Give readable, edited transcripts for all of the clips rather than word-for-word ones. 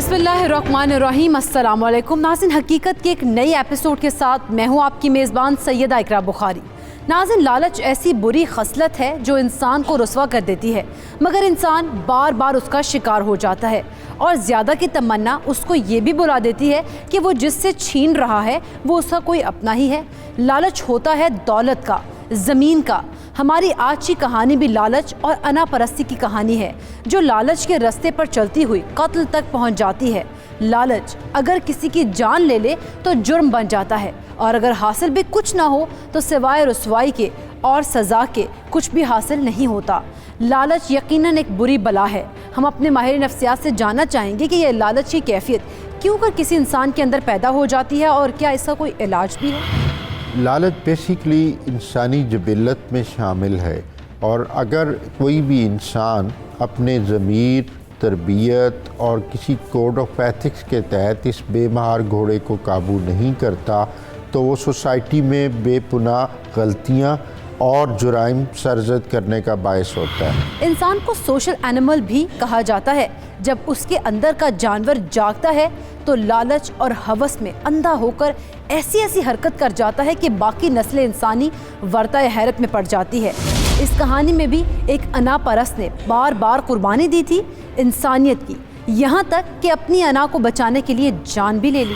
बिस्मिल्लाहिर्रहमानिर्रहीम। अस्सलाम वालेकुम नाज़रीन, हकीकत के एक नई एपिसोड के साथ मैं हूँ आपकी मेज़बान सैयदा इकरा बुखारी। नाज़रीन, लालच ऐसी बुरी खसलत है जो इंसान को रुसवा कर देती है, मगर इंसान बार बार उसका शिकार हो जाता है और ज़्यादा की तमन्ना उसको ये भी बुला देती है कि वो जिससे छीन रहा है वो उसका कोई अपना ही है। लालच होता है दौलत का, ज़मीन का। हमारी आज की कहानी भी लालच और अनापरस्ती की कहानी है, जो लालच के रास्ते पर चलती हुई कत्ल तक पहुंच जाती है। लालच अगर किसी की जान ले ले तो जुर्म बन जाता है, और अगर हासिल भी कुछ ना हो तो सिवाय रुसवाई के और सज़ा के कुछ भी हासिल नहीं होता। लालच यकीनन एक बुरी बला है। हम अपने माहिर नफ्सियात से जानना चाहेंगे कि यह लालच की कैफियत क्यों कर किसी इंसान के अंदर पैदा हो जाती है और क्या इसका कोई इलाज भी है। लालच बेसिकली इंसानी जबिलत में शामिल है, और अगर कोई भी इंसान अपने ज़मीर, तरबियत और किसी कोड ऑफ एथिक्स के तहत इस बेमहार घोड़े को काबू नहीं करता तो वो सोसाइटी में बेपुनाह गलतियाँ और जुराइम सरजद करने का बायस होता है। इंसान को सोशल एनिमल भी कहा जाता है। जब उसके अंदर का जानवर जागता है तो लालच और हवस में अंधा होकर ऐसी ऐसी हरकत कर जाता है कि बाकी नस्लें इंसानी वर्ताए हैरत में पड़ जाती है। इस कहानी में भी एक अनापरस्त ने बार बार कुर्बानी दी थी इंसानियत की, यहाँ तक कि अपनी अना को बचाने के लिए जान भी ले ली।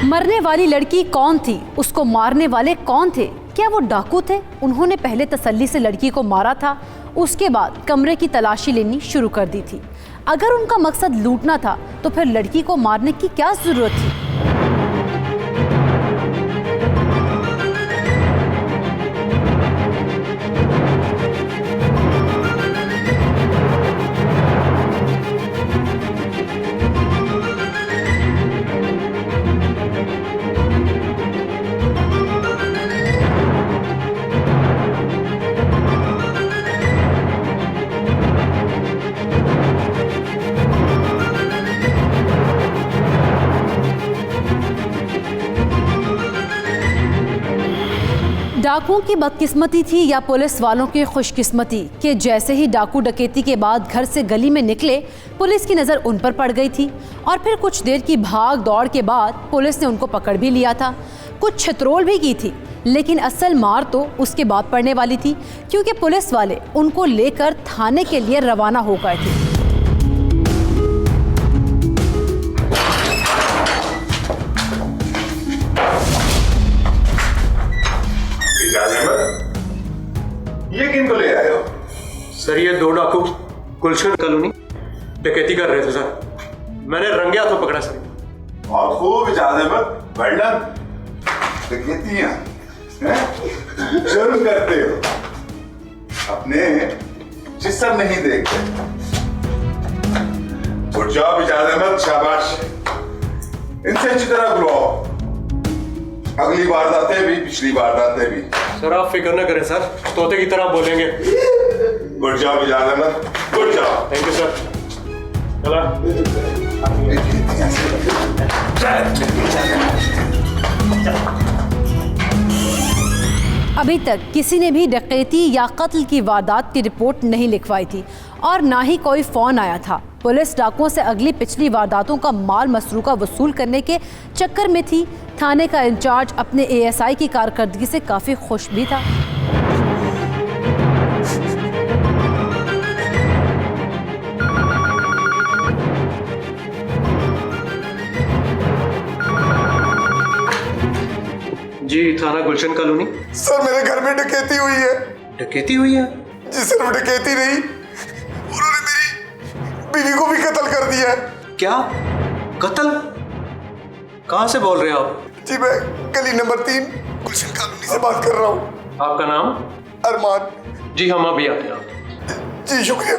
मरने वाली लड़की कौन थी, उसको मारने वाले कौन थे? क्या वो डाकू थे? उन्होंने पहले तसल्ली से लड़की को मारा था, उसके बाद कमरे की तलाशी लेनी शुरू कर दी थी। अगर उनका मकसद लूटना था तो फिर लड़की को मारने की क्या जरूरत थी? डाकुओं की बदकिस्मती थी या पुलिस वालों की खुशकिस्मती कि जैसे ही डाकू डकैती के बाद घर से गली में निकले, पुलिस की नज़र उन पर पड़ गई थी, और फिर कुछ देर की भाग दौड़ के बाद पुलिस ने उनको पकड़ भी लिया था। कुछ छितरोल भी की थी, लेकिन असल मार तो उसके बाद पड़ने वाली थी, क्योंकि पुलिस वाले उनको लेकर थाने के लिए रवाना हो गए थे। ये किनको ले आए हो? सर, ये दो डाकू गुलशन कॉलोनी डकैती कर रहे थे सर। मैंने रंगे हाथों पकड़ा सर। और खूब इजाजत वर्णन डकैतियां जुर्म करते हो, अपने जिस्म नहीं देखते। गुड जॉब इजाजत, शाबाश। इनसे अच्छी तरह बुलवाओ, अगली वारदातें भी पिछली वारदातें भी। सर आप फिक्र न करें सर, तोते की तरह बोलेंगे। गुड जॉब इजाजत, good job. Thank you sir. चला। अभी तक किसी ने भी डकैती या कत्ल की वारदात की रिपोर्ट नहीं लिखवाई थी, और ना ही कोई फ़ोन आया था। पुलिस डाकुओं से अगली पिछली वारदातों का माल मसरूका वसूल करने के चक्कर में थी। थाने का इंचार्ज अपने एएसआई की कारकर्दगी से काफ़ी खुश भी था। जी, थाना गुलशन कॉलोनी। सर, मेरे घर में डकैती हुई है। डकैती हुई है? जी, सिर्फ डकैती नहीं, उन्होंने मेरी बीवी को भी कत्ल कर दिया है। क्या? कत्ल? कहाँ से बोल रहे हो आप? जी, मैं गली नंबर 3 गुलशन कॉलोनी से बात कर रहा हूँ। आपका नाम? अरमान। जी, हम अभी आते हैं। जी, शुक्रिया।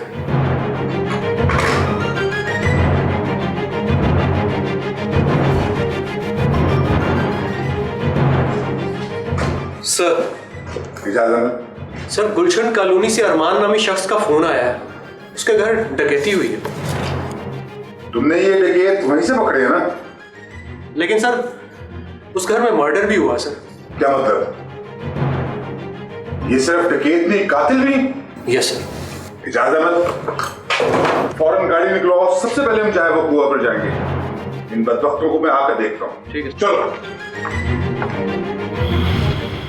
सर, इजाजत, सर गुलशन कॉलोनी से अरमान नामी शख्स का फोन आया है, उसके घर डकैती हुई है। तुमने ये डकैत वहीं से पकड़े है ना? लेकिन सर उस घर में मर्डर भी हुआ सर। क्या मतलब? ये सिर्फ डकैत नहीं, कातिल भी? Yes sir. इजाजत अहमद, फौरन गाड़ी निकलो, सबसे पहले हम जाए वो कुआं पर जाएंगे। इन बदबख्तों को मैं आकर देखता हूँ। ठीक है चलो।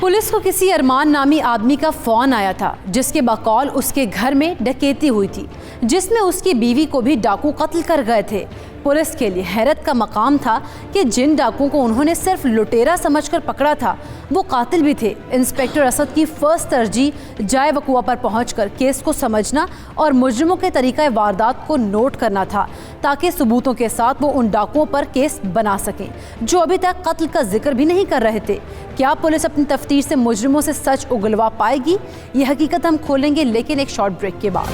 पुलिस को किसी अरमान नामी आदमी का फोन आया था जिसके बकौल उसके घर में डकैती हुई थी, जिसमें उसकी बीवी को भी डाकू कत्ल कर गए थे। पुलिस के लिए हैरत का मकाम था कि जिन डाकुओं को उन्होंने सिर्फ लुटेरा समझकर पकड़ा था वो कातिल भी थे। इंस्पेक्टर असद की फर्स्ट तरजीह जाए वकुआ पर पहुंचकर केस को समझना और मुजरिमों के तरीक़ा वारदात को नोट करना था, ताकि सबूतों के साथ वो उन डाकुओं पर केस बना सकें जो अभी तक कत्ल का जिक्र भी नहीं कर रहे थे। क्या पुलिस अपनी तफ्तीश से मुजरिमों से सच उगलवा पाएगी? ये हकीकत हम खोलेंगे, लेकिन एक शॉर्ट ब्रेक के बाद।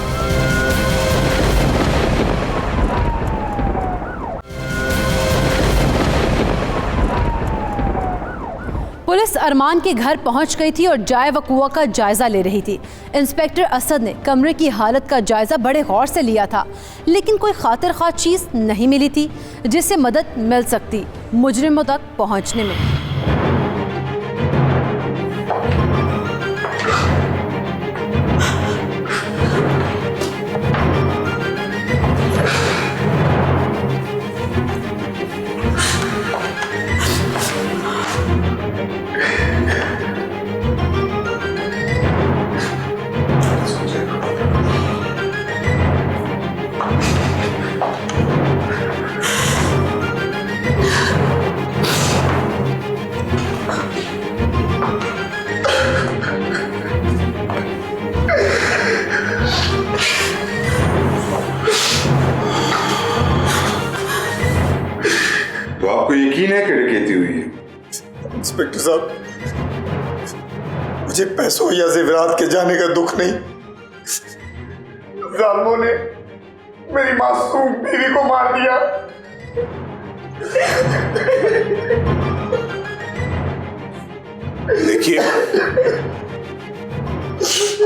पुलिस अरमान के घर पहुंच गई थी और जाए वकुआ का जायजा ले रही थी। इंस्पेक्टर असद ने कमरे की हालत का जायजा बड़े गौर से लिया था, लेकिन कोई खातिर खा चीज़ नहीं मिली थी जिससे मदद मिल सकती मुजरिमों तक पहुंचने में। तो आपको यकीन है कि डकैती हुई है? इंस्पेक्टर साहब, मुझे पैसों या जेवरात के जाने का दुख नहीं, जालिमों ने मेरी मासूम बीवी को मार दिया। देखिए,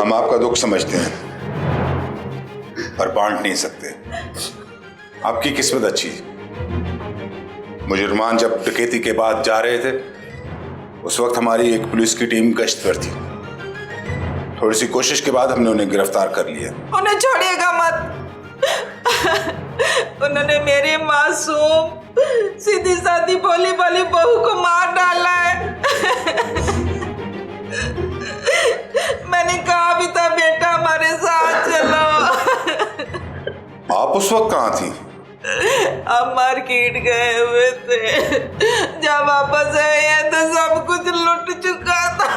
हम आपका दुख समझते हैं पर बांट नहीं सकते। आपकी किस्मत अच्छी। मुजरिमान जब डकैती के बाद जा रहे थे उस वक्त हमारी एक पुलिस की टीम गश्त पर थी। थोड़ी सी कोशिश के बाद हमने उन्हें गिरफ्तार कर लिया। उन्हें छोड़िएगा मत। उन्होंने मेरी मासूम सीधी सादी भोली भाली बहू को मार डाला है। मैंने कहा भी था बेटा हमारे साथ चलो। आप उस वक्त कहाँ थी? हम मार्केट गए हुए थे, जब वापस आए हैं तो सब कुछ लुट चुका था।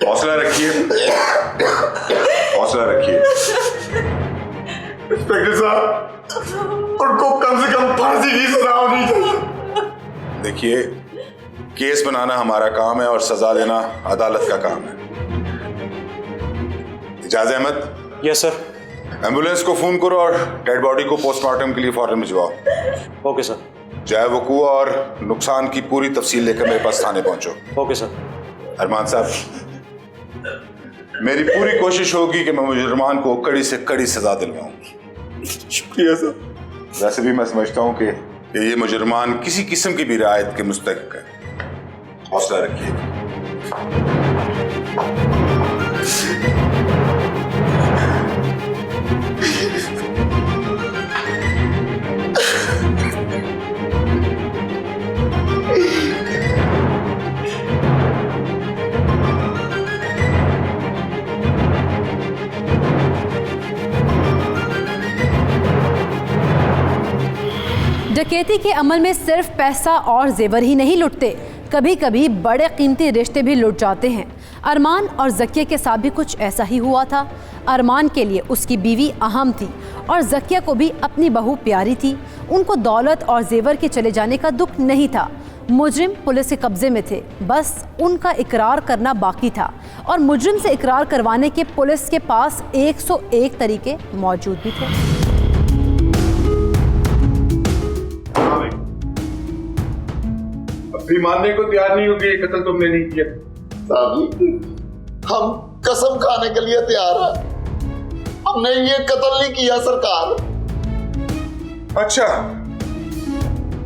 हौसला रखिए, हौसला रखिए। इंस्पेक्टर साहब, उनको कम से कम फांसी की सजा होनी चाहिए। देखिए, केस बनाना हमारा काम है और सजा देना अदालत का काम है। Ijazat Ahmed. Yes sir. Ambulance को फोन करो और डेड बॉडी को पोस्टमार्टम के लिए फौरन भिजवाओ। Okay sir. जाए वकूआ और नुकसान की पूरी तफसील लेकर मेरे पास थाने पहुंचो। Okay sir. अरमान साहब, मेरी पूरी कोशिश होगी कि मैं मुजरिमान को कड़ी से कड़ी सजा दिलवाऊं। शुक्रिया सर। वैसे भी मैं समझता हूं कि ये मुजरिमान किसी किस्म की भी रियायत के मुस्तहिक है। हौसला रखिए। डकैती के अमल में सिर्फ पैसा और जेवर ही नहीं लुटते, कभी कभी बड़े कीमती रिश्ते भी लुट जाते हैं। अरमान और ज़किया के साथ भी कुछ ऐसा ही हुआ था। अरमान के लिए उसकी बीवी अहम थी और ज़किया को भी अपनी बहू प्यारी थी। उनको दौलत और जेवर के चले जाने का दुख नहीं था। मुजरिम पुलिस के कब्जे में थे, बस उनका इकरार करना बाकी था और मुजरिम से इकरार करवाने के पुलिस के पास 101 तरीके मौजूद भी थे। अभी मानने को तैयार नहीं हो कि ये कत्ल तुमने नहीं किया। साहब जी, हम कसम खाने के लिए तैयार हैं, हमने ये कत्ल नहीं किया सरकार। अच्छा,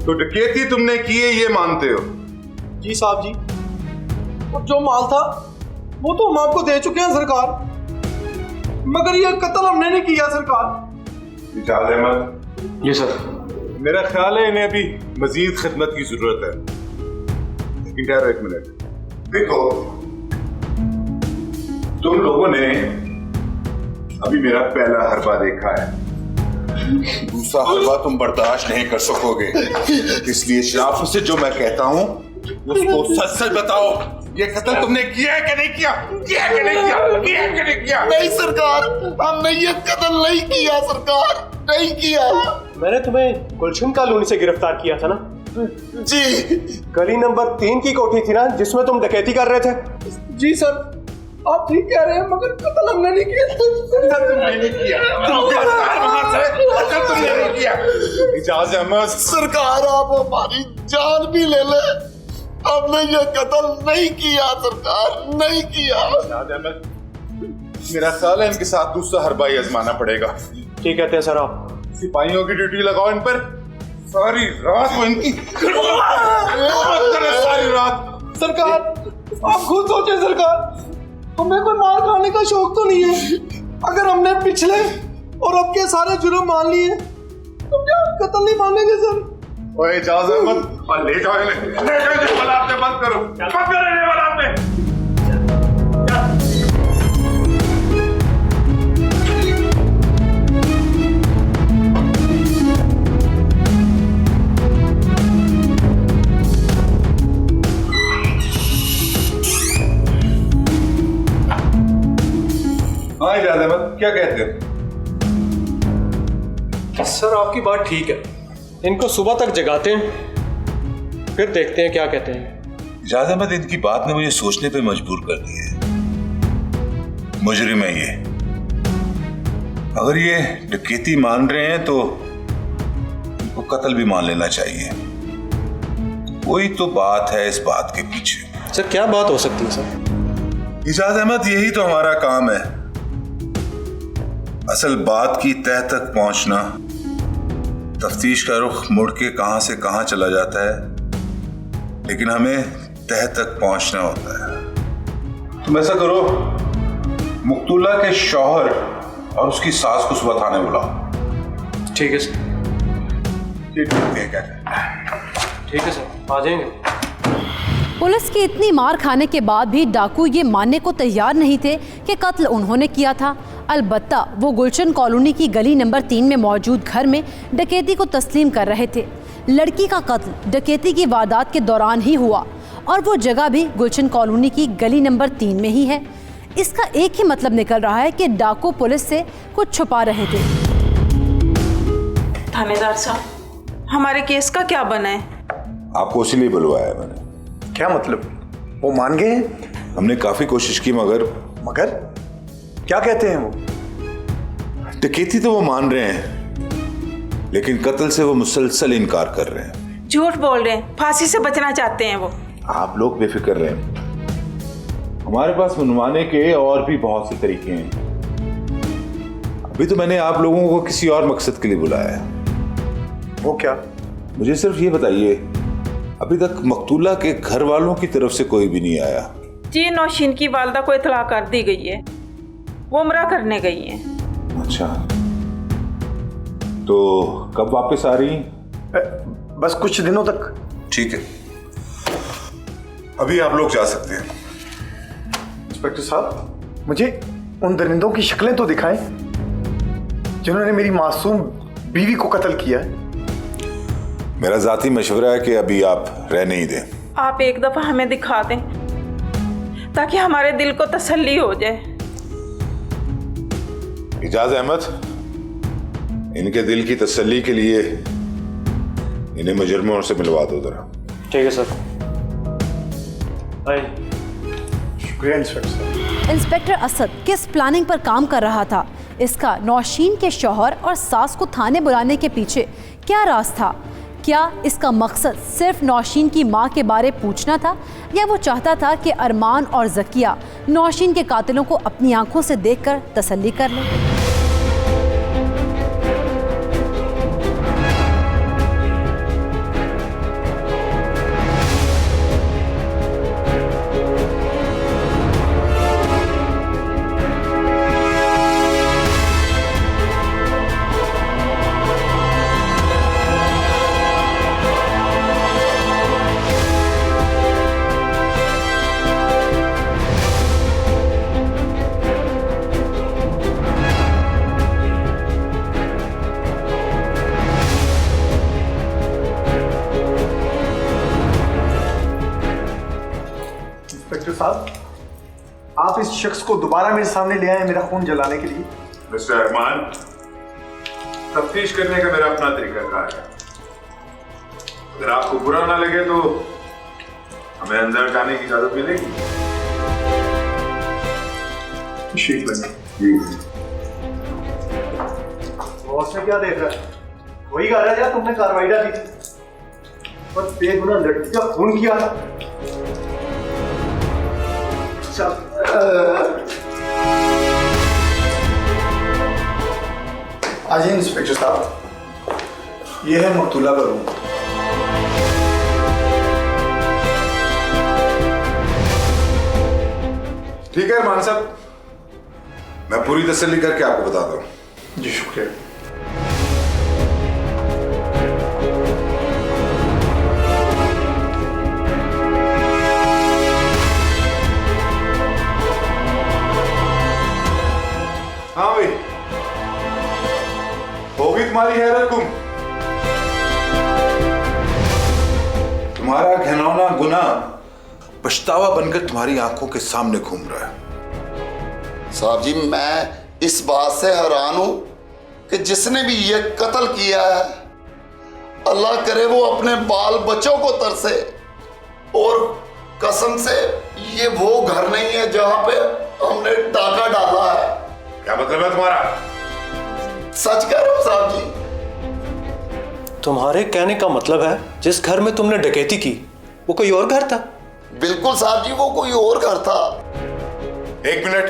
तो डकैती तुमने की है ये मानते हो? जी साहब जी, और जो माल था वो तो हम आपको दे चुके हैं सरकार, मगर ये कत्ल हमने नहीं किया सरकार। इजाज़ अहमद। जी सर। मेरा ख्याल है इन्हें अभी मजीद खिदमत की जरूरत है। लेकिन ठहरो एक मिनट। देखो, तुम लोगों ने अभी मेरा पहला हरबा देखा है, दूसरा हरबा तुम बर्दाश्त नहीं कर सकोगे, इसलिए शराफत से जो मैं कहता हूं उसको सच सच बताओ। ये कत्ल तुमने किया है कि नहीं किया? किया कि नहीं किया? किया कि नहीं किया? नहीं सरकार, हमने ये कत्ल नहीं किया सरकार, नहीं किया। मैंने तुम्हें गुलशन कॉलोनी से गिरफ्तार किया था ना? जी गली नंबर 3 की कोठी थी ना जिसमें तुम डकैती कर रहे थे? जी सर, आप ठीक कह रहे हैं, मगर कत्ल हमने नहीं किया। तुमने नहीं किया, तुमने नहीं किया। इजाज़ अहमद। सरकार, आप हमारी जान भी ले ले, हमने ये कत्ल नहीं किया सरकार, नहीं किया। इजाज़ अहमद, मेरा ख्याल है इनके साथ दूसरा हरबा ही आजमाना पड़ेगा। ठीक कहते हैं सर आप। सिपाहियों की ड्यूटी लगाओ इन पर, सारी रात वो इनकी सारी रात। सरकार, आप खुद सोचें सरकार, हमें कोई मार खाने का शौक तो नहीं है। अगर हमने पिछले और अब के सारे जुर्म मान लिए तो क्या कत्ल नहीं मानेंगे सर? ओए इजाज़ अहमद, और ले जाओ इन्हें, ले जाओ इन्हें, वाला आपने बंद करो, बंद करो इन्हें, वाला आपने। हाँ इजाज़ अहमद, क्या कहते हो? सर आपकी बात ठीक है, इनको सुबह तक जगाते हैं, फिर देखते हैं क्या कहते हैं। इजाज़ अहमद, इनकी बात ने मुझे सोचने पे मजबूर कर दिया है। मुजरिम है ये। अगर ये डकैती मान रहे हैं तो इनको कत्ल भी मान लेना चाहिए। कोई तो बात है इस बात के पीछे। सर क्या बात हो सकती है सर? इजाज़ अहमद, यही तो हमारा काम है, असल बात की तह तक पहुंचना। तफ्तीश का रुख मुड़ के कहां से कहां चला जाता है, लेकिन हमें तह तक पहुंचना होता है। तुम ऐसा करो, मुक्तुल्ला के शौहर और उसकी सास को सुबह थाने बुलाओ। ठीक है सर। ठीक है, क्या ठीक है सर, आ जाएंगे। पुलिस की इतनी मार खाने के बाद भी डाकू ये मानने को तैयार नहीं थे कि कत्ल उन्होंने किया था। अलबत्ता वो गुलशन कॉलोनी की गली नंबर 3 में मौजूद घर में डकैती को तस्लीम कर रहे थे। लड़की का कत्ल डकैती की वारदात के दौरान ही हुआ और वो जगह भी गुलशन कॉलोनी की गली नंबर 3 में ही है। इसका एक ही मतलब निकल रहा है कि डाकू पुलिस से कुछ छुपा रहे थे। थानेदार साहब, हमारे केस का क्या बना है? आपको इसीलिए बुलवाया मैंने। क्या मतलब? वो मान गए? हमने काफी कोशिश की, मगर क्या कहते हैं वो? डकैती तो वो मान रहे हैं, लेकिन कत्ल से वो मुसलसल इनकार कर रहे हैं। झूठ बोल रहे हैं, फांसी से बचना चाहते हैं वो। आप लोग बेफिक्र रहें, हमारे पास मनवाने के और भी बहुत से तरीके हैं। अभी तो मैंने आप लोगों को किसी और मकसद के लिए बुलाया है। वो क्या? मुझे सिर्फ ये बताइए, अभी तक मकतूला के घर वालों की तरफ से कोई भी नहीं आया? जी, नौशीन की वालदा को इतला कर दी गई है, वो उम्रा करने गई है। अच्छा, तो कब वापस आ रही? बस कुछ दिनों तक। ठीक है, अभी आप लोग जा सकते हैं। इंस्पेक्टर साहब, मुझे उन दरिंदों की शक्लें तो दिखाएं जिन्होंने मेरी मासूम बीवी को कत्ल किया है। मेरा जाती मशवरा है कि अभी आप रहने ही दें। आप एक दफा हमें दिखा दें ताकि हमारे दिल को तसल्ली हो जाए। इजाज़ अहमद, इनके दिल की तसल्ली के लिए इन्हें मुजरिमों से मिलवा दो जरा। ठीक है सर। शुक्रिया इंस्पेक्टर साहब। इंस्पेक्टर असद किस प्लानिंग पर काम कर रहा था, इसका नौशीन के शौहर और सास को थाने बुलाने के पीछे क्या राज था? क्या इसका मकसद सिर्फ नौशीन की मां के बारे पूछना था, या वो चाहता था कि अरमान और ज़किया नौशीन के कातिलों को अपनी आंखों से देखकर तसल्ली कर लें? इंस्पेक्टर साहब, आप इस शख्स को दोबारा मेरे सामने ले आए मेरा खून जलाने के लिए। मिस्टर अरमान, तफ्तीश करने का मेरा अपना तरीकाकार है। अगर आपको बुरा ना लगे तो हमें अंदर जाने की इजाजत मिलेगी। तशरीफ लाइए। बॉस ने क्या देख रहा है? वही घर है जहाँ तुमने कार्रवाई डाली थी और बेगुनाह लड़की का खून किया। आज इंस्पेक्टर साहब, ये है मकतूला का रूम। ठीक है अरमान साहब, मैं पूरी तसल्ली करके आपको बताता हूँ। जी शुक्रिया। हाँ भाई, होगी तुम्हारी हैरत गुम। तुम्हारा घिनौना गुनाह पछतावा बनकर तुम्हारी आंखों के सामने घूम रहा है। साहब जी, मैं इस बात से हैरान हूं कि जिसने भी ये कत्ल किया है, अल्लाह करे वो अपने बाल बच्चों को तरसे। और कसम से ये वो घर नहीं है जहां पे हमने डाका डाला है। क्या मतलब है तुम्हारा? सच कह रहा हूं साहब जी। तुम्हारे कहने का मतलब है जिस घर में तुमने डकैती की वो कोई और घर था? बिल्कुल साहब जी, वो कोई और घर था। एक मिनट,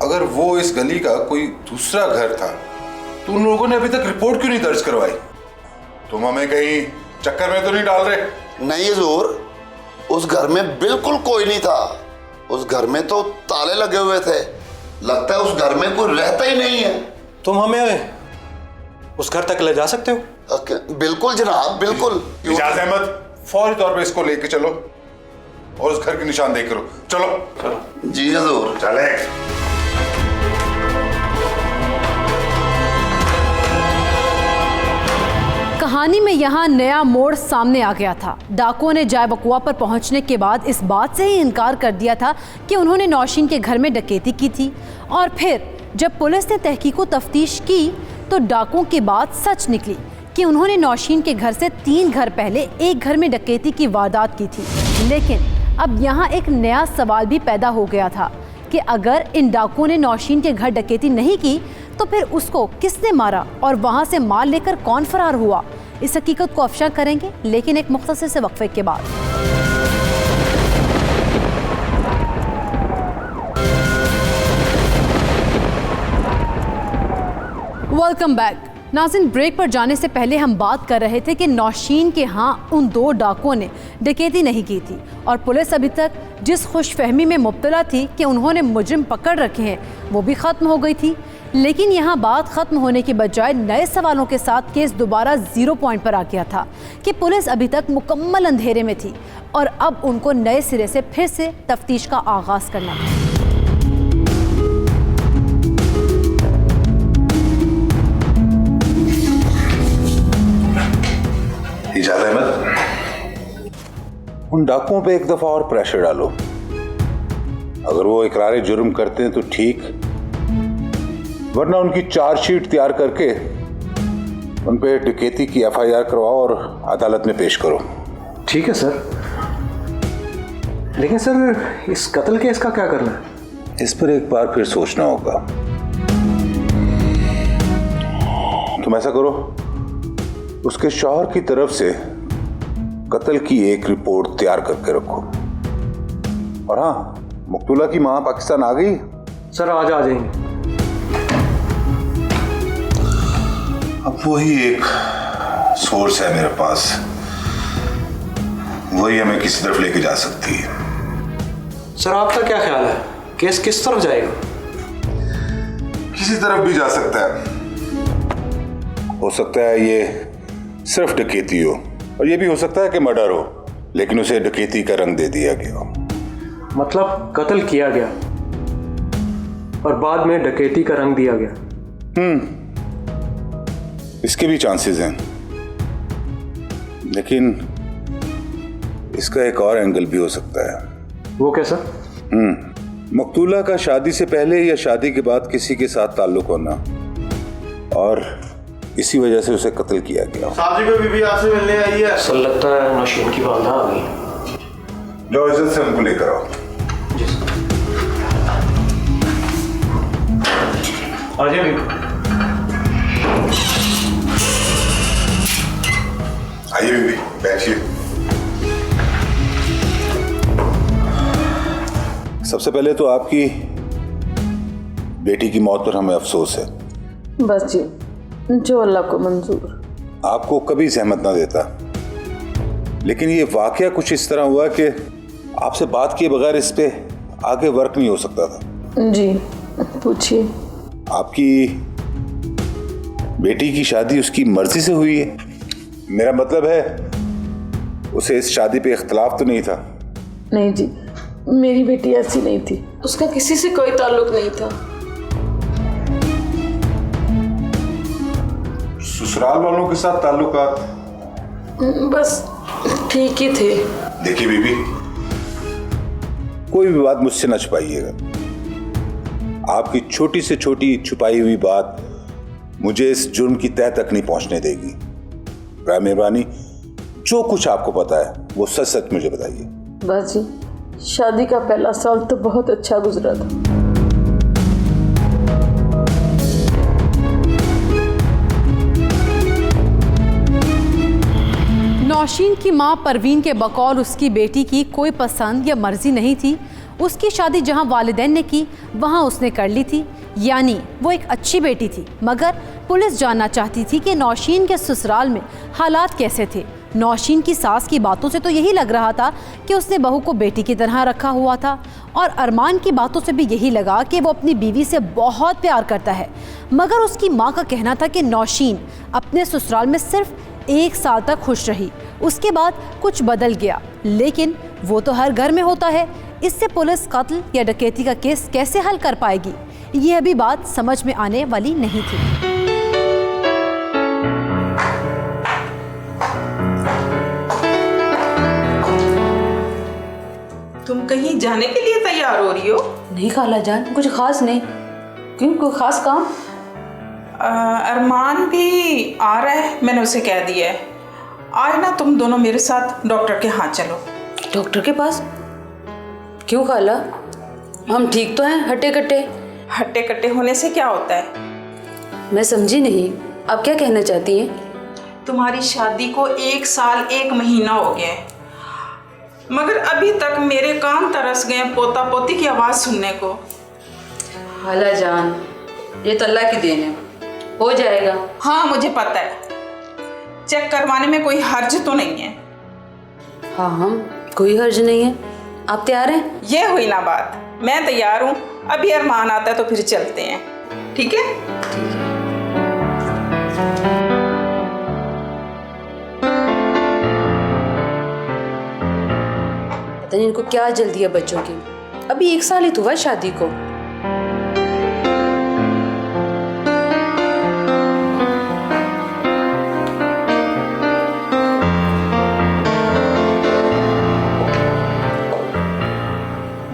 अगर वो इस गली का कोई दूसरा घर था तो उन लोगों ने अभी तक रिपोर्ट क्यों नहीं दर्ज करवाई? तुम हमें कहीं चक्कर में तो नहीं डाल रहे? नहीं हुजूर, उस घर में बिल्कुल कोई नहीं था। उस घर में तो ताले लगे हुए थे। लगता है उस घर में कोई रहता ही नहीं है। तुम हमें उस घर तक ले जा सकते हो? बिल्कुल जनाब, बिल्कुल। इजाज़ अहमद, फौरी तौर पे इसको लेके चलो और उस घर की निशानदेही करो। चलो चलो। जी हुजूर। चले। कहानी में यहाँ नया मोड़ सामने आ गया था। डाकुओं ने जाय बकुआ पर पहुँचने के बाद इस बात से ही इनकार कर दिया था कि उन्होंने नौशीन के घर में डकैती की थी, और फिर जब पुलिस ने तहकीक व तफ्तीश की तो डाकुओं की बात सच निकली कि उन्होंने नौशीन के घर से 3 घर पहले एक घर में डकैती की वारदात की थी। लेकिन अब यहाँ एक नया सवाल भी पैदा हो गया था कि अगर इन डाकुओं ने नौशीन के घर डकैती नहीं की तो फिर उसको किसने मारा और वहाँ से माल लेकर कौन फरार हुआ? इस हकीकत को अफशा करेंगे, लेकिन एक मुख्तसर से वक्फे के बाद। Welcome back. नाज़रीन, ब्रेक पर जाने से पहले हम बात कर रहे थे कि नौशीन के यहाँ उन 2 डाकुओं ने डकैती नहीं की थी और पुलिस अभी तक जिस खुशफहमी में मुब्तला थी कि उन्होंने मुजरिम पकड़ रखे हैं वो भी ख़त्म हो गई थी। लेकिन यहाँ बात ख़त्म होने के बजाय नए सवालों के साथ केस दोबारा 0 पॉइंट पर आ गया था कि पुलिस अभी तक मुकम्मल अंधेरे में थी और अब उनको नए सिरे से फिर से तफ्तीश का आगाज़ करना था। इजाज़ अहमद, उन डाकुओं पे एक दफा और प्रेशर डालो। अगर वो इकरार जुर्म करते हैं तो ठीक, वरना उनकी चार्जशीट तैयार करके उन पे डकैती की FIR करवाओ और अदालत में पेश करो। ठीक है सर, लेकिन सर इस कत्ल केस का क्या करना है? इस पर एक बार फिर सोचना होगा। तुम ऐसा करो, उसके शौहर की तरफ से कत्ल की एक रिपोर्ट तैयार करके रखो। और हाँ, मकतूला की मां पाकिस्तान आ गई? सर आज आ जाएंगे। अब वही एक सोर्स है मेरे पास, वही हमें किसी तरफ लेके जा सकती है। सर आपका क्या ख्याल है, केस किस तरफ जाएगा? किसी तरफ भी जा सकता है। हो सकता है ये सिर्फ डकैती हो, और ये भी हो सकता है कि मर्डर हो, लेकिन उसे डकैती का रंग दे दिया गया हो। मतलब कत्ल किया गया और बाद में डकैती का रंग दिया गया। इसके भी चांसेस हैं, लेकिन इसका एक और एंगल भी हो सकता है। वो कैसा? मकतूला का शादी से पहले या शादी के बाद किसी के साथ ताल्लुक होना, और इसी वजह से उसे कत्ल किया गया। साहब जी को बीवी आपसे मिलने आई है। सर लगता है नौशीन की वालदा आ गई। जो इज्जत से उनको लेकर आओ। आ जाइए। आइए बीबी, बैठिए। सबसे पहले तो आपकी बेटी की मौत पर हमें अफसोस है। बस जी, जो अल्लाह को मंजूर। आपको कभी सहमत ना देता, लेकिन ये वाकया कुछ इस तरह हुआ कि आपसे बात किए बगैर इस पे आगे वर्क नहीं हो सकता था। जी पूछिए। आपकी बेटी की शादी उसकी मर्जी से हुई है? मेरा मतलब है उसे इस शादी पे इख्तलाफ तो नहीं था? नहीं जी, मेरी बेटी ऐसी नहीं थी, उसका किसी से कोई ताल्लुक नहीं था। ससुराल वालों के साथ ताल्लुकात बस ठीक ही थे। देखिए बीबी, कोई भी बात मुझसे ना छुपाइएगा। आपकी छोटी से छोटी छुपाई हुई बात मुझे इस जुर्म की तह तक नहीं पहुंचने देगी। बराए मेहरबानी जो कुछ आपको पता है वो सच सच मुझे बताइए। बस जी, शादी का पहला साल तो बहुत अच्छा गुजरा था। नौशीन की मां परवीन के बकौल उसकी बेटी की कोई पसंद या मर्जी नहीं थी। उसकी शादी जहां वालिदैन ने की वहां उसने कर ली थी, यानी वो एक अच्छी बेटी थी। मगर पुलिस जानना चाहती थी कि नौशीन के ससुराल में हालात कैसे थे। नौशीन की सास की बातों से तो यही लग रहा था कि उसने बहू को बेटी की तरह रखा हुआ था, और अरमान की बातों से भी यही लगा कि वो अपनी बीवी से बहुत प्यार करता है। मगर उसकी माँ का कहना था कि नौशीन अपने ससुराल में सिर्फ 1 साल तक खुश रही, उसके बाद कुछ बदल गया। लेकिन वो तो हर घर में होता है, इससे पुलिस कत्ल या डकैती का केस कैसे हल कर पाएगी, ये अभी बात समझ में आने वाली नहीं थी। तुम कहीं जाने के लिए तैयार हो रही हो? नहीं खाला जान, कुछ खास नहीं। क्यों, कोई खास काम? अरमान भी आ रहा है, मैंने उसे कह दिया है। आज ना तुम दोनों मेरे साथ डॉक्टर के यहाँ चलो। डॉक्टर के पास? क्यों खाला, हम ठीक तो हैं? हट्टे कट्टे? हट्टे कट्टे होने से क्या होता है? मैं समझी नहीं, आप क्या कहना चाहती हैं? तुम्हारी शादी को 1 साल 1 महीना हो गया है, मगर अभी तक मेरे कान तरस गए पोता पोती की आवाज़ सुनने को। खाला जान, ये तो अल्लाह की देन है, हो जाएगा। हाँ मुझे पता है, चेक करवाने में कोई हर्ज तो नहीं है। हाँ हम, कोई हर्ज नहीं है। आप तैयार हैं? ये हुई ना बात, मैं तैयार हूँ। अभी अरमान आता है तो फिर चलते हैं, ठीक है? पता नहीं इनको क्या जल्दी है बच्चों की, अभी 1 साल ही तो हुआ शादी को।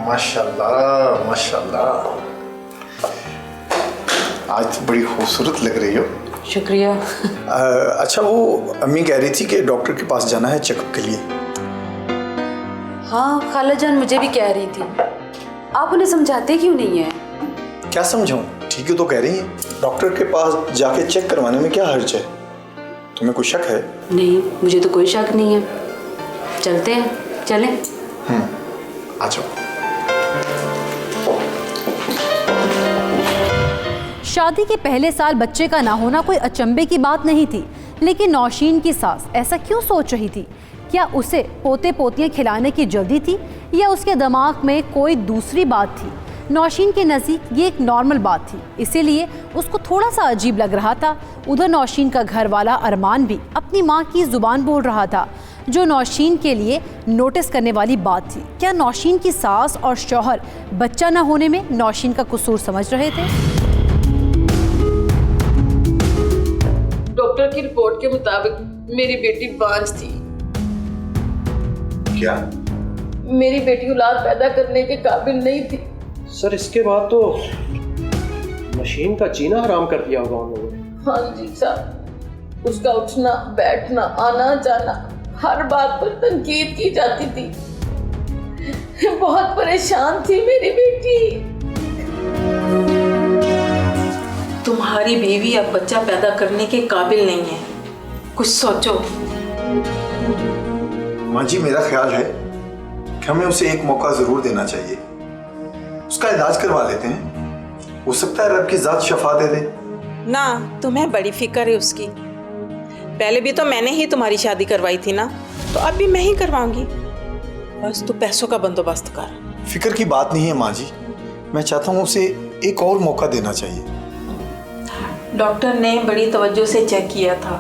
माशाल्लाह माशाल्लाह, आज तो बड़ी खूबसूरत लग रही हो। शुक्रिया। अच्छा, वो अम्मी कह रही थी कि डॉक्टर के पास जाना है चेकअप के लिए। हाँ खाला जान, मुझे भी कह रही थी। आप उन्हें समझाते क्यों नहीं है? क्या समझाऊं, ठीक है तो कह रही है। डॉक्टर के पास जाके चेक करवाने में क्या हर्ज है? तुम्हें कोई शक है? नहीं, मुझे तो कोई शक नहीं है। चलते हैं, चलें। आ जाओ। शादी के पहले साल बच्चे का ना होना कोई अचंभे की बात नहीं थी, लेकिन नौशीन की सास ऐसा क्यों सोच रही थी? क्या उसे पोते पोतियां खिलाने की जल्दी थी या उसके दिमाग में कोई दूसरी बात थी? नौशीन के नज़दीक ये एक नॉर्मल बात थी, इसीलिए उसको थोड़ा सा अजीब लग रहा था। उधर नौशीन का घर वाला अरमान भी अपनी माँ की ज़ुबान बोल रहा था, जो नौशीन के लिए नोटिस करने वाली बात थी। क्या नौशीन की सास और शौहर बच्चा न होने में नौशीन का कसूर समझ रहे थे? डॉक्टर की रिपोर्ट के मुताबिक मेरी बेटी बांझ थी। क्या? मेरी बेटी औलाद पैदा करने के काबिल नहीं थी। सर, इसके बाद तो मशीन का जीना हराम कर दिया होगा उन लोगों ने। हाँ जी साहब, उसका उठना बैठना आना जाना हर बात पर तनकीद की जाती थी। बहुत परेशान थी मेरी बेटी। तुम्हारी बीवी अब बच्चा पैदा करने के काबिल नहीं है, कुछ सोचो। माँ जी, मेरा ख्याल है कि हमें उसे एक मौका जरूर देना चाहिए। उसका इलाज करवा लेते हैं, हो सकता है रब की जात शफा दे दे। ना, तुम्हें बड़ी फिक्र है उसकी। पहले भी तो मैंने ही तुम्हारी शादी करवाई थी ना, तो अब भी मैं ही करवाऊंगी। बस तू पैसों का बंदोबस्त कर। फिक्र की बात नहीं है माँ जी, मैं चाहता हूँ उसे एक और मौका देना चाहिए। डॉक्टर ने बड़ी तवज्जो से चेक किया था,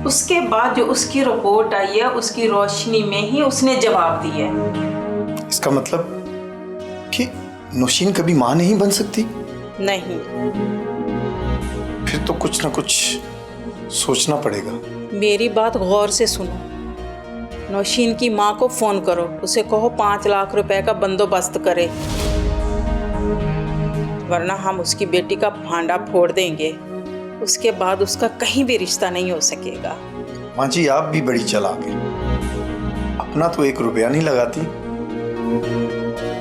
उसके बाद जो उसकी रिपोर्ट आई है उसकी रोशनी में ही उसने जवाब दिया। इसका मतलब कि नौशीन कभी माँ नहीं बन सकती? नहीं। फिर तो कुछ ना कुछ सोचना पड़ेगा। मेरी बात गौर से सुनो। नौशीन की माँ को फोन करो, उसे कहो 5 लाख रुपए का बंदोबस्त करे, वरना हम उसकी बेटी का भांडा फोड़ देंगे। उसके बाद उसका कहीं भी रिश्ता नहीं हो सकेगा। माँ जी, आप भी बड़ी चालाक हैं। अपना तो 1 रुपया नहीं लगाती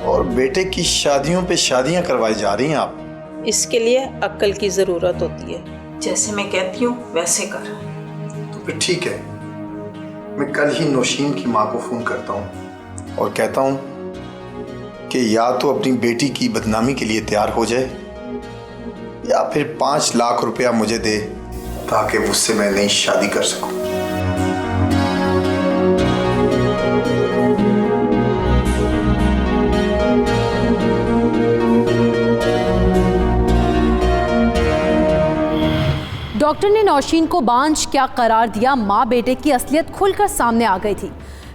और बेटे की शादियों पे शादियां करवाई जा रही हैं आप। इसके लिए अक्ल की जरूरत होती है। जैसे मैं कहती हूँ वैसे कर। तो फिर ठीक है, मैं कल ही नौशीन की माँ को फोन करता हूँ और कहता हूँ कि या तो अपनी बेटी की बदनामी के लिए तैयार हो जाए या फिर 5 लाख रुपया मुझे दे ताकि उससे मैं नई शादी कर सकूं। डॉक्टर ने नौशीन को बांझ क्या करार दिया, माँ बेटे की असलियत खुलकर सामने आ गई थी।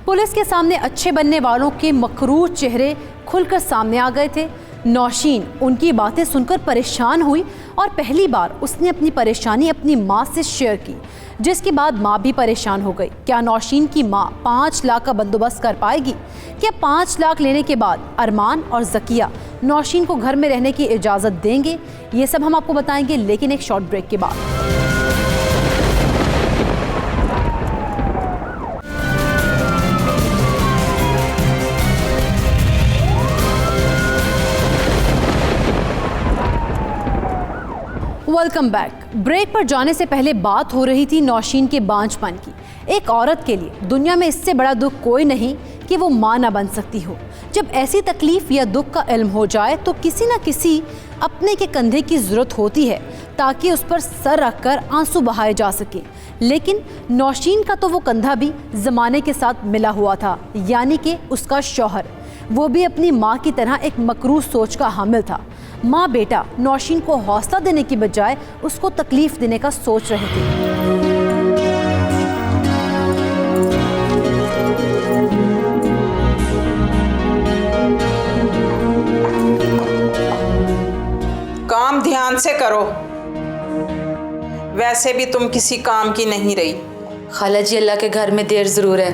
पुलिस के सामने अच्छे बनने वालों के मकरूर चेहरे खुलकर सामने आ गए थे। नौशीन उनकी बातें सुनकर परेशान हुई और पहली बार उसने अपनी परेशानी अपनी माँ से शेयर की, जिसके बाद माँ भी परेशान हो गई। क्या नौशीन की माँ 5 लाख का बंदोबस्त कर पाएगी? क्या 5 लाख लेने के बाद अरमान और ज़किया नौशीन को घर में रहने की इजाज़त देंगे? ये सब हम आपको बताएंगे, लेकिन एक शॉर्ट ब्रेक के बाद। Welcome back. ब्रेक पर जाने से पहले बात हो रही थी नौशीन के बांझपन की। एक औरत के लिए दुनिया में इससे बड़ा दुख कोई नहीं कि वो मां ना बन सकती हो। जब ऐसी तकलीफ या दुख का इल्म हो जाए तो किसी न किसी अपने के कंधे की ज़रूरत होती है ताकि उस पर सर रखकर आंसू बहाए जा सके। लेकिन नौशीन का तो वो कंधा भी ज़माने के साथ मिला हुआ था, यानी कि उसका शौहर। वो भी अपनी माँ की तरह एक मकरूह सोच का हामिल था। माँ बेटा नौशीन को हौसला देने की बजाय उसको तकलीफ देने का सोच रहे थे। काम ध्यान से करो, वैसे भी तुम किसी काम की नहीं रही। खाला जी, अल्लाह के घर में देर जरूर है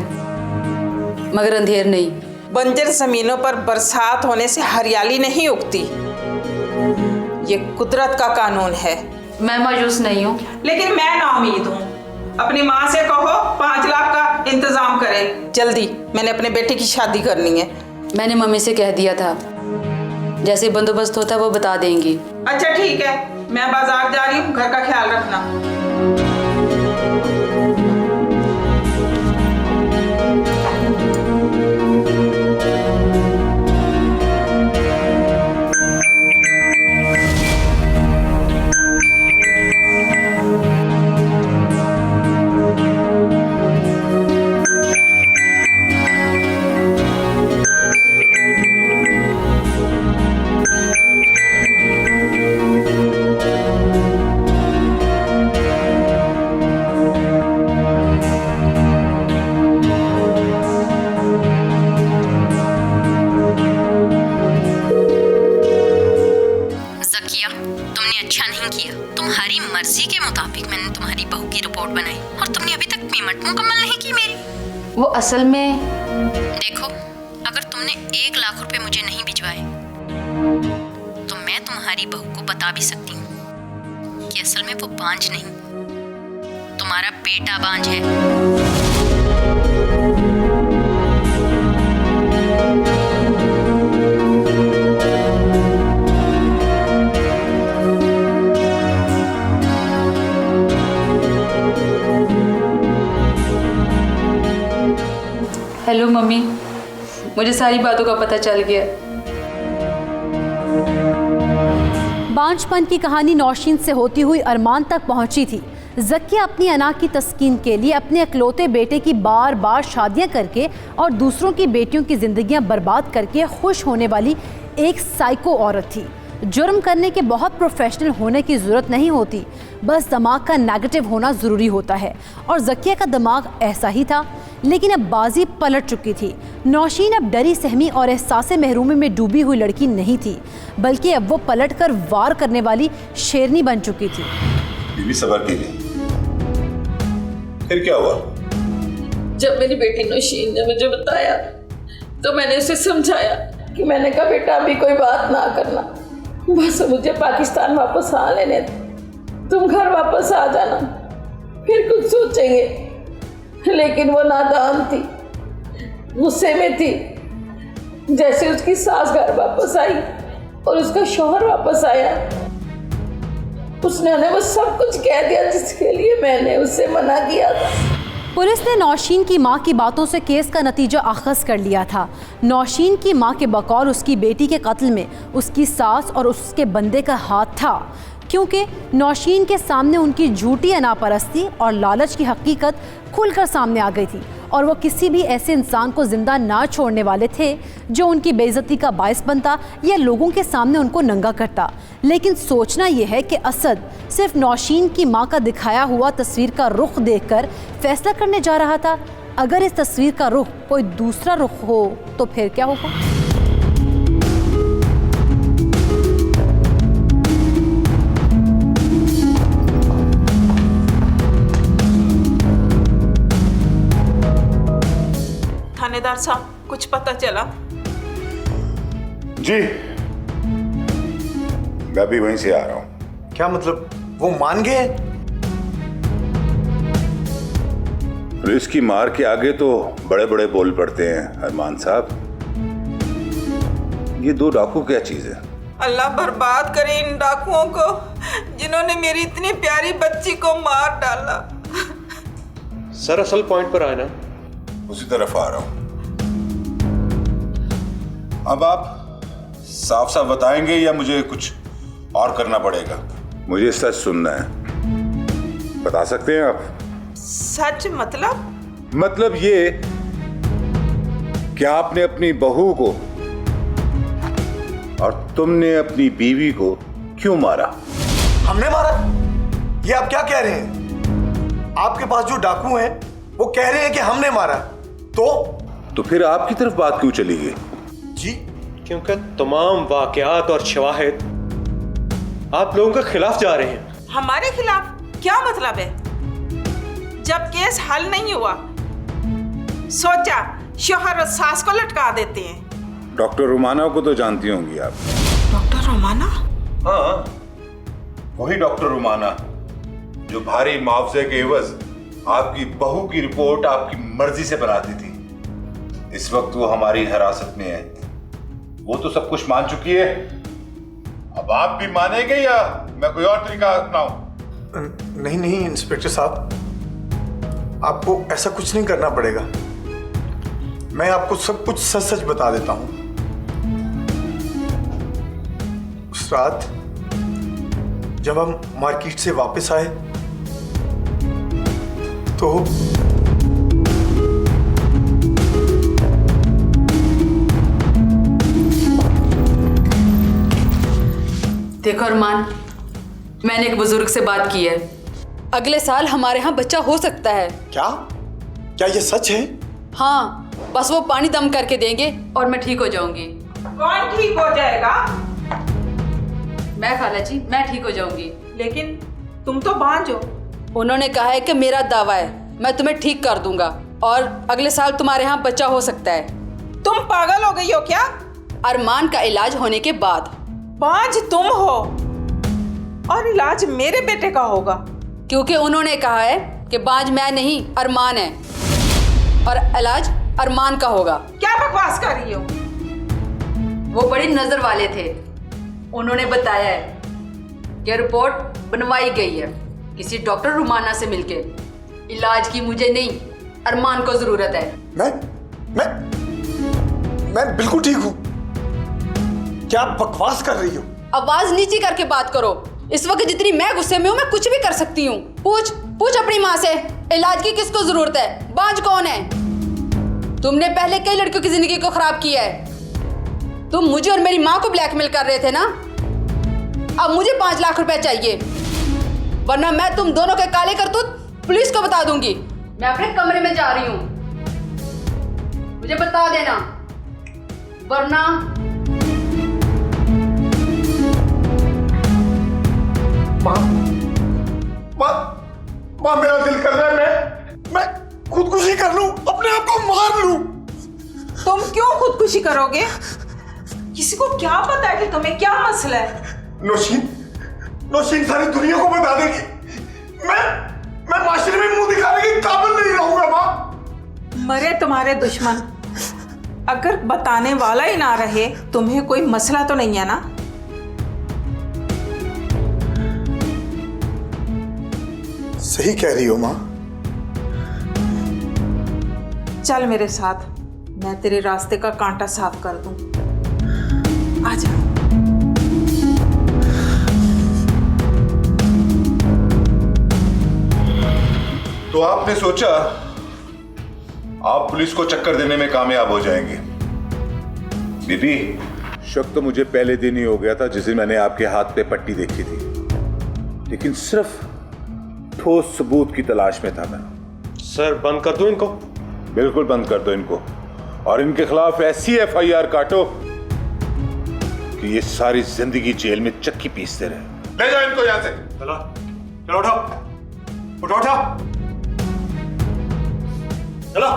मगर अंधेर नहीं। बंजर जमीनों पर बरसात होने से हरियाली नहीं उगती, ये कुदरत का कानून है। मैं मायूस नहीं हूँ, लेकिन मैं नाउमीद हूँ। अपनी माँ से कहो 5 लाख का इंतजाम करे जल्दी, मैंने अपने बेटे की शादी करनी है। मैंने मम्मी से कह दिया था, जैसे बंदोबस्त होता है वो बता देंगी। अच्छा ठीक है, मैं बाजार जा रही हूँ, घर का ख्याल रखना। वो असल में देखो, अगर तुमने 1 लाख रुपए मुझे नहीं भिजवाए तो मैं तुम्हारी बहू को बता भी सकती हूँ कि असल में वो बांझ नहीं, तुम्हारा बेटा बांझ है। हेलो मम्मी, मुझे सारी बातों का पता चल गया। बांझपन की कहानी नौशीन से होती हुई अरमान तक पहुंची थी। ज़किया अपनी अना की तस्कीन के लिए अपने इकलौते बेटे की बार बार शादियां करके और दूसरों की बेटियों की जिंदगियां बर्बाद करके खुश होने वाली एक साइको औरत थी। जुर्म करने के बहुत प्रोफेशनल होने की ज़रूरत नहीं होती, बस दिमाग का नेगेटिव होना ज़रूरी होता है, और ज़किया का दिमाग ऐसा ही था। लेकिन अब बाजी पलट चुकी थी। नौशीन अब डरी सहमी और एहसास महरूमी में डूबी हुई लड़की नहीं थी, बल्कि अब वो पलट कर वार करने वाली शेरनी बन चुकी थी। बीवी सब्र कीजिए, फिर क्या हुआ? जब मेरी बेटी नौशीन ने मुझे बताया तो मैंने उसे समझाया कि मैंने कहा बेटा अभी कोई बात ना करना, बस मुझे पाकिस्तान वापस आ लेने दो, तुम घर वापस आ जाना, फिर कुछ सोचेंगे। लेकिन वो नादान थी, गुस्से में थी। जैसे उसकी सास घर वापस आई और उसका शौहर वापस आया, उसने वो सब कुछ कह दिया जिसके लिए मैंने उससे मना किया था। पुलिस ने नौशीन की मां की बातों से केस का नतीजा अखज़ कर लिया था। नौशीन की मां के बकौल उसकी बेटी के कत्ल में उसकी सास और उसके बंदे का हाथ था, क्योंकि नौशीन के सामने उनकी झूठी अनापरस्ती और लालच की हकीकत खुलकर सामने आ गई थी, और वो किसी भी ऐसे इंसान को जिंदा ना छोड़ने वाले थे जो उनकी बेइज्जती का बायस बनता या लोगों के सामने उनको नंगा करता। लेकिन सोचना यह है कि असद सिर्फ नौशीन की मां का दिखाया हुआ तस्वीर का रुख देखकर फैसला करने जा रहा था। अगर इस तस्वीर का रुख कोई दूसरा रुख हो तो फिर क्या होगा? थानेदार साहब, कुछ पता चला? जी, मैं भी वहीं से आ रहा हूं। क्या मतलब, वो मान गए? इसकी मार के आगे तो बड़े बड़े बोल पड़ते हैं अरमान साहब। ये 2 डाकू क्या चीज है? अल्लाह बर्बाद करे इन डाकुओं को जिन्होंने मेरी इतनी प्यारी बच्ची को मार डाला। सर असल पॉइंट पर आए ना। उसी तरफ आ रहा हूं। अब आप साफ साफ बताएंगे या मुझे कुछ और करना पड़ेगा? मुझे सच सुनना है, बता सकते हैं आप? सच मतलब? मतलब ये कि आपने अपनी बहू को और तुमने अपनी बीवी को क्यों मारा? हमने मारा? ये आप क्या कह रहे हैं? आपके पास जो डाकू हैं वो कह रहे हैं कि हमने मारा, तो फिर आपकी तरफ बात क्यों चली गई? जी, क्योंकि तमाम वाकयात और शवाहिद आप लोगों के खिलाफ जा रहे हैं। हमारे खिलाफ? क्या मतलब है? जब केस हल नहीं हुआ सोचा शौहर और सास को लटका देते हैं। डॉक्टर रुमाना को तो जानती होंगी आप। डॉक्टर रुमाना? हाँ, वही डॉक्टर रुमाना जो भारी मुआवजे के एवज आपकी बहू की रिपोर्ट आपकी मर्जी से बनाती थी। इस वक्त वो हमारी हिरासत में है। वो तो सब कुछ मान चुकी है, अब आप भी मानेंगे या मैं कोई और तरीका अपनाऊं? नहीं नहीं इंस्पेक्टर साहब, आपको ऐसा कुछ नहीं करना पड़ेगा। मैं आपको सब कुछ सच सच बता देता हूं। उस रात जब हम मार्केट से वापस आए तो देखो अरमान, मैंने एक बुजुर्ग से बात की है, अगले साल हमारे यहाँ बच्चा हो सकता है। क्या? क्या ये सच है? हाँ, बस वो पानी दम करके देंगे और मैं ठीक हो जाऊंगी। कौन ठीक हो जाएगा? मैं खाला जी, मैं ठीक हो जाऊंगी। लेकिन तुम तो बांझ हो। उन्होंने कहा है कि मेरा दावा है, मैं तुम्हें ठीक कर दूंगा। और अगले साल तुम्हारे यहाँ बच्चा हो सकता है। तुम पागल हो गई हो क्या? अरमान का इलाज होने के बाद। बांझ तुम हो और इलाज मेरे बेटे का होगा। क्योंकि उन्होंने कहा है कि बांझ मैं नहीं अरमान है और इलाज अरमान का होगा। क्या बकवास कर रही हो? वो बड़ी नजर वाले थे, उन्होंने बताया है कि रिपोर्ट बनवाई गई है किसी डॉक्टर रुमाना से मिलके। इलाज की मुझे नहीं, अरमान को जरूरत है। मैं बिल्कुल ठीक हूँ। क्या बकवास कर रही हो? आवाज नीची करके बात करो। इस वक्त जितनी मैं गुस्से में हूँ मैं कुछ भी कर सकती हूँ। पूछ अपनी माँ से इलाज की किसको जरूरत है, बांझ कौन है। तुमने पहले कई लड़कियों की जिंदगी को खराब किया है। तुम मुझे और मेरी माँ को ब्लैकमेल कर रहे थे ना। अब मुझे 5 लाख रुपए चाहिए, वरना मैं तुम दोनों के काले करतूत पुलिस को बता दूंगी। मैं अपने कमरे में जा रही हूँ, मुझे बता देना, वरना माँ मेरा दिल कर रहा है मैं खुदकुशी कर लूं, अपने आप को मार लूं। तुम क्यों खुदकुशी करोगे? किसी को क्या पता है कि तुम्हें क्या मसला है? नौशीन सारी दुनिया को बता देगी। मैं माशरे में मुंह दिखाने के काबिल नहीं रहूंगा माँ। मरे तुम्हारे दुश्मन, अगर बताने वाला ही ना रहे तुम्हें कोई मसला तो नहीं है ना? सही कह रही हो माँ। चल मेरे साथ, मैं तेरे रास्ते का कांटा साफ कर दूं। आजा। तो आपने सोचा आप पुलिस को चक्कर देने में कामयाब हो जाएंगे। बीबी, शक तो मुझे पहले दिन ही हो गया था जिस दिन मैंने आपके हाथ पे पट्टी देखी थी, लेकिन सिर्फ ठोस सबूत की तलाश में था मैं। सर बंद कर दो इनको। बिल्कुल बंद कर दो इनको, और इनके खिलाफ ऐसी FIR काटो कि ये सारी जिंदगी जेल में चक्की पीसते रहे। ले जाओ इनको यहां से। चलो उठो चलो।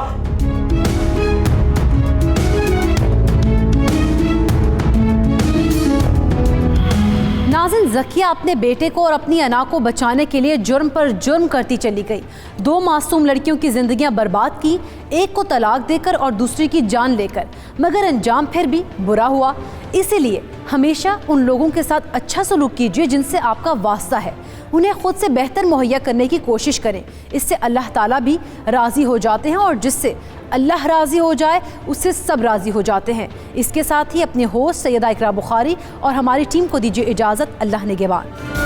नाज़िन, ज़किया अपने बेटे को और अपनी अना को बचाने के लिए जुर्म पर जुर्म करती चली गई। 2 मासूम लड़कियों की जिंदगियां बर्बाद की, एक को तलाक देकर और दूसरी की जान लेकर, मगर अंजाम फिर भी बुरा हुआ। इसीलिए हमेशा उन लोगों के साथ अच्छा सलूक कीजिए जिनसे आपका वास्ता है, उन्हें खुद से बेहतर मुहैया करने की कोशिश करें। इससे अल्लाह ताला भी राज़ी हो जाते हैं, और जिससे अल्लाह राज़ी हो जाए उससे सब राज़ी हो जाते हैं। इसके साथ ही अपने होस्ट सैयदा इकरा बुखारी और हमारी टीम को दीजिए इजाज़त। अल्लाह निगहबान।